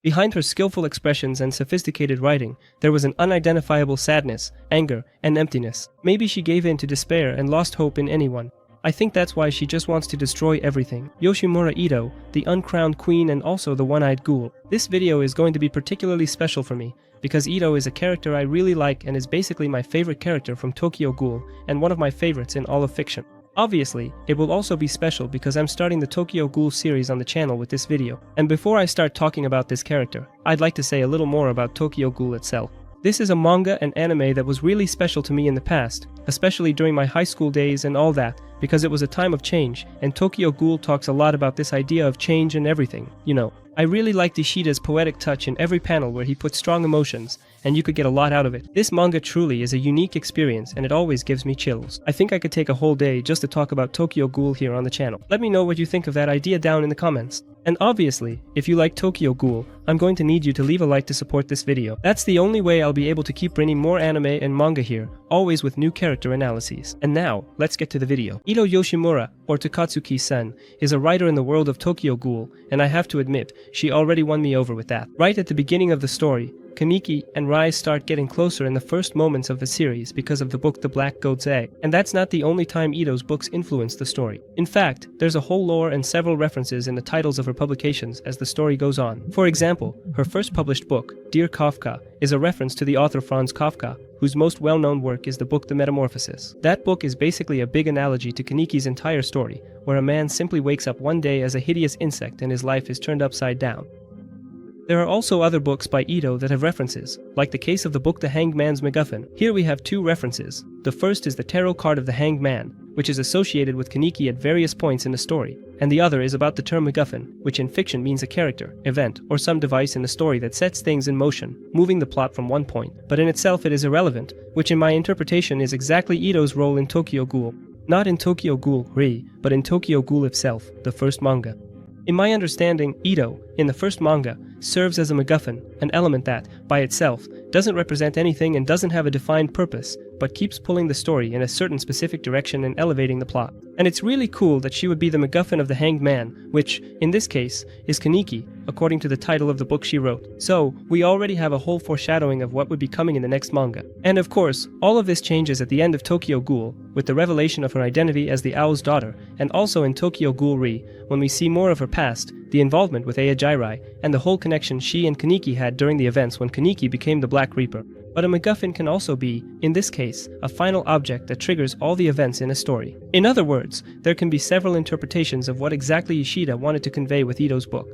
Behind her skillful expressions and sophisticated writing, there was an unidentifiable sadness, anger, and emptiness. Maybe she gave in to despair and lost hope in anyone. I think that's why she just wants to destroy everything. Yoshimura Ito, the uncrowned queen and also the one-eyed ghoul. This video is going to be particularly special for me, because Ito is a character I really like and is basically my favorite character from Tokyo Ghoul, and one of my favorites in all of fiction. Obviously, it will also be special because I'm starting the Tokyo Ghoul series on the channel with this video. And before I start talking about this character, I'd like to say a little more about Tokyo Ghoul itself. This is a manga and anime that was really special to me in the past, especially during my high school days and all that, because it was a time of change, and Tokyo Ghoul talks a lot about this idea of change and everything, you know. I really liked Ishida's poetic touch in every panel where he put strong emotions, and you could get a lot out of it. This manga truly is a unique experience, and it always gives me chills. I think I could take a whole day just to talk about Tokyo Ghoul here on the channel. Let me know what you think of that idea down in the comments. And obviously, if you like Tokyo Ghoul, I'm going to need you to leave a like to support this video. That's the only way I'll be able to keep bringing more anime and manga here, always with new character analyses. And now, let's get to the video. ETO YOSHIMURA, or Takatsuki-san, is a writer in the world of Tokyo Ghoul, and I have to admit, she already won me over with that. Right at the beginning of the story, Kaneki and Rai start getting closer in the first moments of the series because of the book The Black Goat's Egg, and that's not the only time Ito's books influence the story. In fact, there's a whole lore and several references in the titles of her publications as the story goes on. For example, her first published book, Dear Kafka, is a reference to the author Franz Kafka, whose most well-known work is the book The Metamorphosis. That book is basically a big analogy to Kaneki's entire story, where a man simply wakes up one day as a hideous insect and his life is turned upside down. There are also other books by Ito that have references, like the case of the book The Hanged Man's MacGuffin. Here we have two references. The first is the tarot card of the Hanged Man, which is associated with Kaneki at various points in the story, and the other is about the term MacGuffin, which in fiction means a character, event, or some device in the story that sets things in motion, moving the plot from one point, but in itself it is irrelevant, which in my interpretation is exactly Ito's role in Tokyo Ghoul. Not in Tokyo Ghoul Re, but in Tokyo Ghoul itself, the first manga. In my understanding, Ito, in the first manga, serves as a MacGuffin, an element that, by itself, doesn't represent anything and doesn't have a defined purpose, but keeps pulling the story in a certain specific direction and elevating the plot. And it's really cool that she would be the MacGuffin of the Hanged Man, which, in this case, is Kaneki, according to the title of the book she wrote. So, we already have a whole foreshadowing of what would be coming in the next manga. And of course, all of this changes at the end of Tokyo Ghoul, with the revelation of her identity as the Owl's daughter, and also in Tokyo Ghoul Re, when we see more of her past, the involvement with Aya Jirai, and the whole connection she and Kaneki had during the events when Kaneki became the Black Reaper. But a MacGuffin can also be, in this case, a final object that triggers all the events in a story. In other words, there can be several interpretations of what exactly Ishida wanted to convey with Ito's book.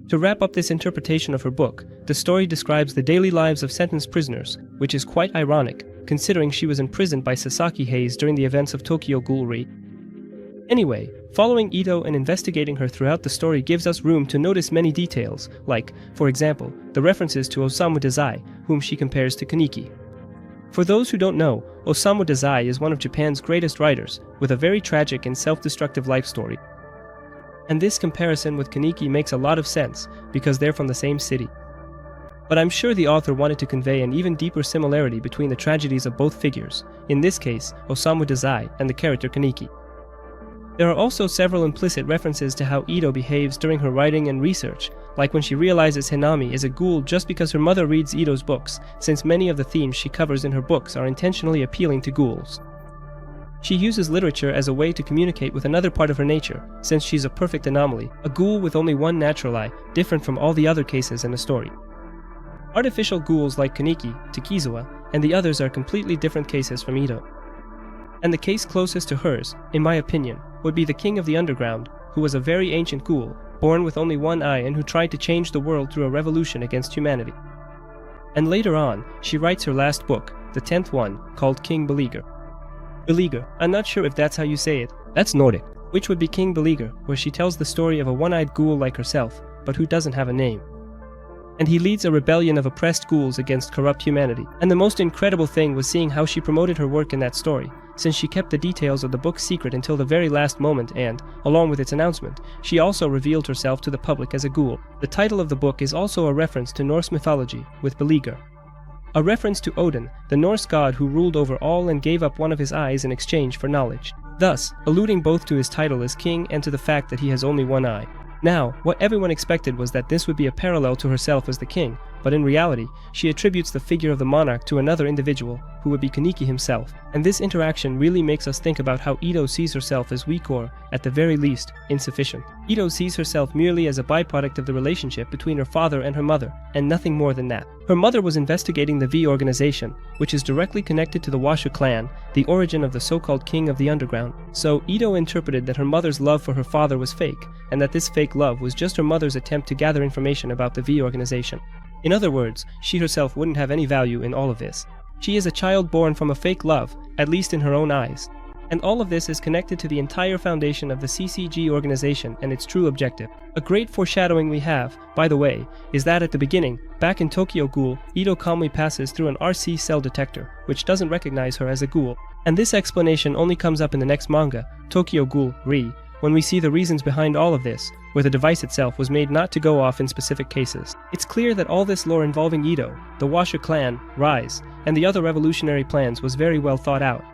To wrap up this interpretation of her book, the story describes the daily lives of sentenced prisoners, which is quite ironic, considering she was imprisoned by Sasaki Hayes during the events of Tokyo Ghoul Re. Anyway, following Ito and investigating her throughout the story gives us room to notice many details, like, for example, the references to Osamu Dazai, whom she compares to Kaneki. For those who don't know, Osamu Dazai is one of Japan's greatest writers, with a very tragic and self-destructive life story. And this comparison with Kaneki makes a lot of sense, because they're from the same city. But I'm sure the author wanted to convey an even deeper similarity between the tragedies of both figures, in this case, Osamu Dazai and the character Kaneki. There are also several implicit references to how Ito behaves during her writing and research, like when she realizes Hinami is a ghoul just because her mother reads Ito's books, since many of the themes she covers in her books are intentionally appealing to ghouls. She uses literature as a way to communicate with another part of her nature, since she's a perfect anomaly, a ghoul with only one natural eye, different from all the other cases in the story. Artificial ghouls like Kaneki, Takizawa, and the others are completely different cases from Ito. And the case closest to hers, in my opinion, would be the King of the Underground, who was a very ancient ghoul, born with only one eye and who tried to change the world through a revolution against humanity. And later on, she writes her last book, the 10th one, called King Beleaguer. Beleaguer, I'm not sure if that's how you say it. That's Nordic. Which would be King Beleaguer, where she tells the story of a one-eyed ghoul like herself, but who doesn't have a name. And he leads a rebellion of oppressed ghouls against corrupt humanity. And the most incredible thing was seeing how she promoted her work in that story, since she kept the details of the book secret until the very last moment and, along with its announcement, she also revealed herself to the public as a ghoul. The title of the book is also a reference to Norse mythology, with Beleaguer. A reference to Odin, the Norse god who ruled over all and gave up one of his eyes in exchange for knowledge, thus alluding both to his title as king and to the fact that he has only one eye. Now, what everyone expected was that this would be a parallel to herself as the king, but in reality, she attributes the figure of the monarch to another individual, who would be Kaneki himself. And this interaction really makes us think about how Ito sees herself as weak or, at the very least, insufficient. Ito sees herself merely as a byproduct of the relationship between her father and her mother, and nothing more than that. Her mother was investigating the V organization, which is directly connected to the Washu clan, the origin of the so-called king of the underground. So Ito interpreted that her mother's love for her father was fake, and that this fake love was just her mother's attempt to gather information about the V organization. In other words, she herself wouldn't have any value in all of this. She is a child born from a fake love, at least in her own eyes. And all of this is connected to the entire foundation of the CCG organization and its true objective. A great foreshadowing we have, by the way, is that at the beginning, back in Tokyo Ghoul, Ito calmly passes through an RC cell detector, which doesn't recognize her as a ghoul. And this explanation only comes up in the next manga, Tokyo Ghoul Re, when we see the reasons behind all of this, where the device itself was made not to go off in specific cases. It's clear that all this lore involving Ito, the Washu clan, Rise, and the other revolutionary plans was very well thought out.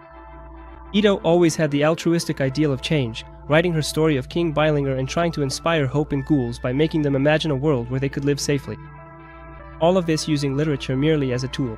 Ito always had the altruistic ideal of change, writing her story of King Bylinger and trying to inspire hope in ghouls by making them imagine a world where they could live safely. All of this using literature merely as a tool.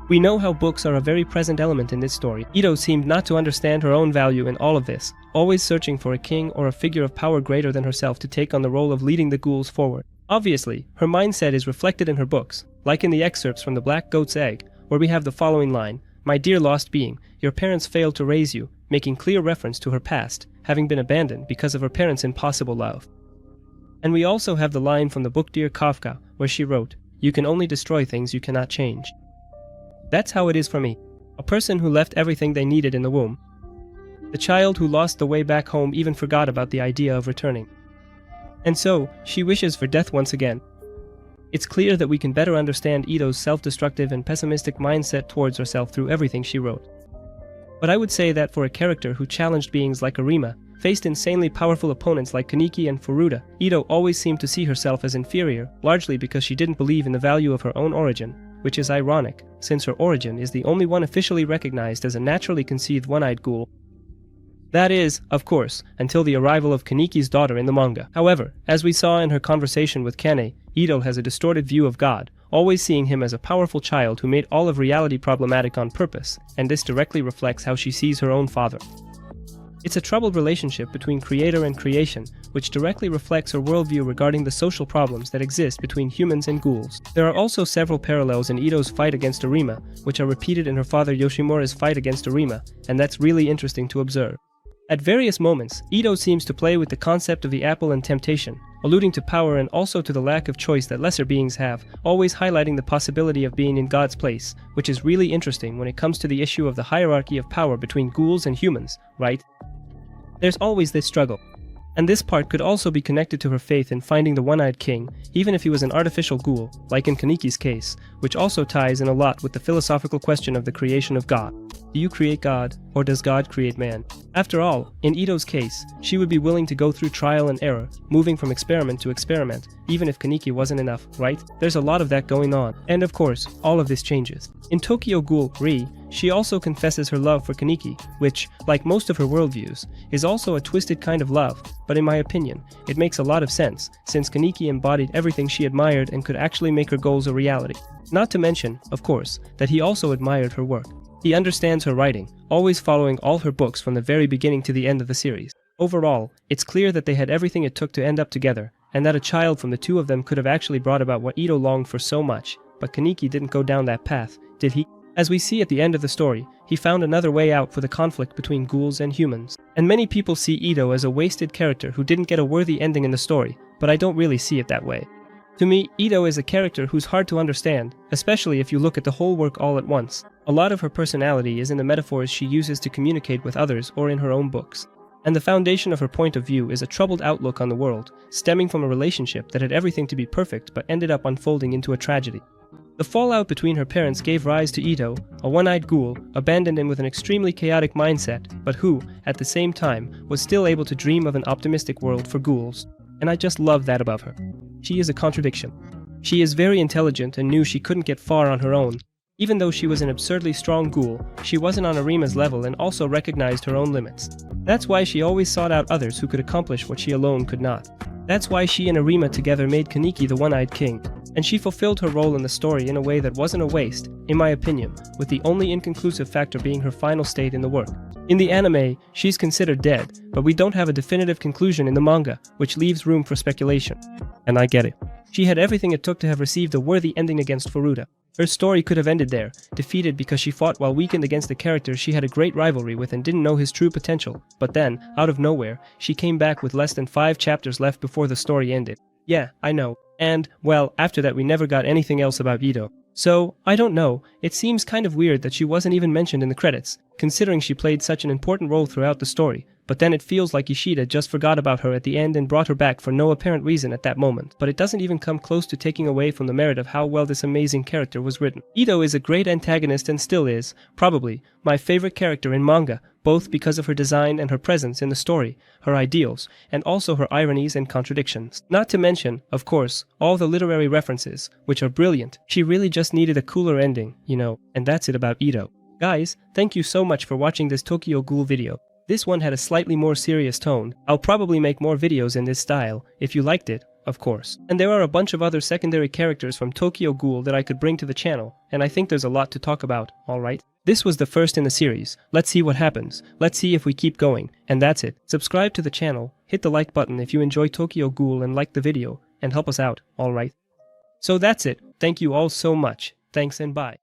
We know how books are a very present element in this story. Ito seemed not to understand her own value in all of this, always searching for a king or a figure of power greater than herself to take on the role of leading the ghouls forward. Obviously, her mindset is reflected in her books, like in the excerpts from The Black Goat's Egg, where we have the following line, "My dear lost being, your parents failed to raise you," making clear reference to her past, having been abandoned because of her parents' impossible love. And we also have the line from the book Dear Kafka, where she wrote, "You can only destroy things you cannot change." That's how it is for me. A person who left everything they needed in the womb. The child who lost the way back home even forgot about the idea of returning. And so, she wishes for death once again. It's clear that we can better understand Ito's self-destructive and pessimistic mindset towards herself through everything she wrote. But I would say that for a character who challenged beings like Arima, faced insanely powerful opponents like Kaneki and Furuta, Ito always seemed to see herself as inferior, largely because she didn't believe in the value of her own origin, which is ironic, since her origin is the only one officially recognized as a naturally conceived one-eyed ghoul. That is, of course, until the arrival of Kaneki's daughter in the manga. However, as we saw in her conversation with Kane, Ito has a distorted view of God, always seeing him as a powerful child who made all of reality problematic on purpose, and this directly reflects how she sees her own father. It's a troubled relationship between creator and creation, which directly reflects her worldview regarding the social problems that exist between humans and ghouls. There are also several parallels in Ito's fight against Arima, which are repeated in her father Yoshimura's fight against Arima, and that's really interesting to observe. At various moments, Ito seems to play with the concept of the apple and temptation, alluding to power and also to the lack of choice that lesser beings have, always highlighting the possibility of being in God's place, which is really interesting when it comes to the issue of the hierarchy of power between ghouls and humans, right? There's always this struggle. And this part could also be connected to her faith in finding the one-eyed king, even if he was an artificial ghoul, like in Kaneki's case, which also ties in a lot with the philosophical question of the creation of God. Do you create God, or does God create man? After all, in Ito's case, she would be willing to go through trial and error, moving from experiment to experiment, even if Kaneki wasn't enough, right? There's a lot of that going on. And of course, all of this changes. In Tokyo Ghoul Re, she also confesses her love for Kaneki, which, like most of her worldviews, is also a twisted kind of love, but in my opinion, it makes a lot of sense, since Kaneki embodied everything she admired and could actually make her goals a reality. Not to mention, of course, that he also admired her work. He understands her writing, always following all her books from the very beginning to the end of the series. Overall, it's clear that they had everything it took to end up together, and that a child from the two of them could have actually brought about what Ito longed for so much, but Kaneki didn't go down that path, did he? As we see at the end of the story, he found another way out for the conflict between ghouls and humans. And many people see Ito as a wasted character who didn't get a worthy ending in the story, but I don't really see it that way. To me, Ito is a character who's hard to understand, especially if you look at the whole work all at once. A lot of her personality is in the metaphors she uses to communicate with others or in her own books. And the foundation of her point of view is a troubled outlook on the world, stemming from a relationship that had everything to be perfect but ended up unfolding into a tragedy. The fallout between her parents gave rise to Ito, a one-eyed ghoul, abandoned and with an extremely chaotic mindset, but who, at the same time, was still able to dream of an optimistic world for ghouls. And I just love that about her. She is a contradiction. She is very intelligent and knew she couldn't get far on her own. Even though she was an absurdly strong ghoul, she wasn't on Arima's level and also recognized her own limits. That's why she always sought out others who could accomplish what she alone could not. That's why she and Arima together made Kaneki the One-Eyed King, and she fulfilled her role in the story in a way that wasn't a waste, in my opinion, with the only inconclusive factor being her final state in the work. In the anime, she's considered dead, but we don't have a definitive conclusion in the manga, which leaves room for speculation. And I get it. She had everything it took to have received a worthy ending against Furuta. Her story could have ended there, defeated because she fought while weakened against a character she had a great rivalry with and didn't know his true potential. But then, out of nowhere, she came back with less than 5 chapters left before the story ended. Yeah, I know. And, well, after that we never got anything else about Ito. So, I don't know, it seems kind of weird that she wasn't even mentioned in the credits, considering she played such an important role throughout the story. But then it feels like Ishida just forgot about her at the end and brought her back for no apparent reason at that moment. But it doesn't even come close to taking away from the merit of how well this amazing character was written. Ito is a great antagonist and still is, probably, my favorite character in manga, both because of her design and her presence in the story, her ideals, and also her ironies and contradictions. Not to mention, of course, all the literary references, which are brilliant. She really just needed a cooler ending, you know, and that's it about Ito. Guys, thank you so much for watching this Tokyo Ghoul video. This one had a slightly more serious tone. I'll probably make more videos in this style, if you liked it, of course. And there are a bunch of other secondary characters from Tokyo Ghoul that I could bring to the channel, and I think there's a lot to talk about, alright? This was the first in the series. Let's see what happens. Let's see if we keep going. And that's it. Subscribe to the channel, hit the like button if you enjoy Tokyo Ghoul and like the video, and help us out, alright? So that's it. Thank you all so much. Thanks and bye.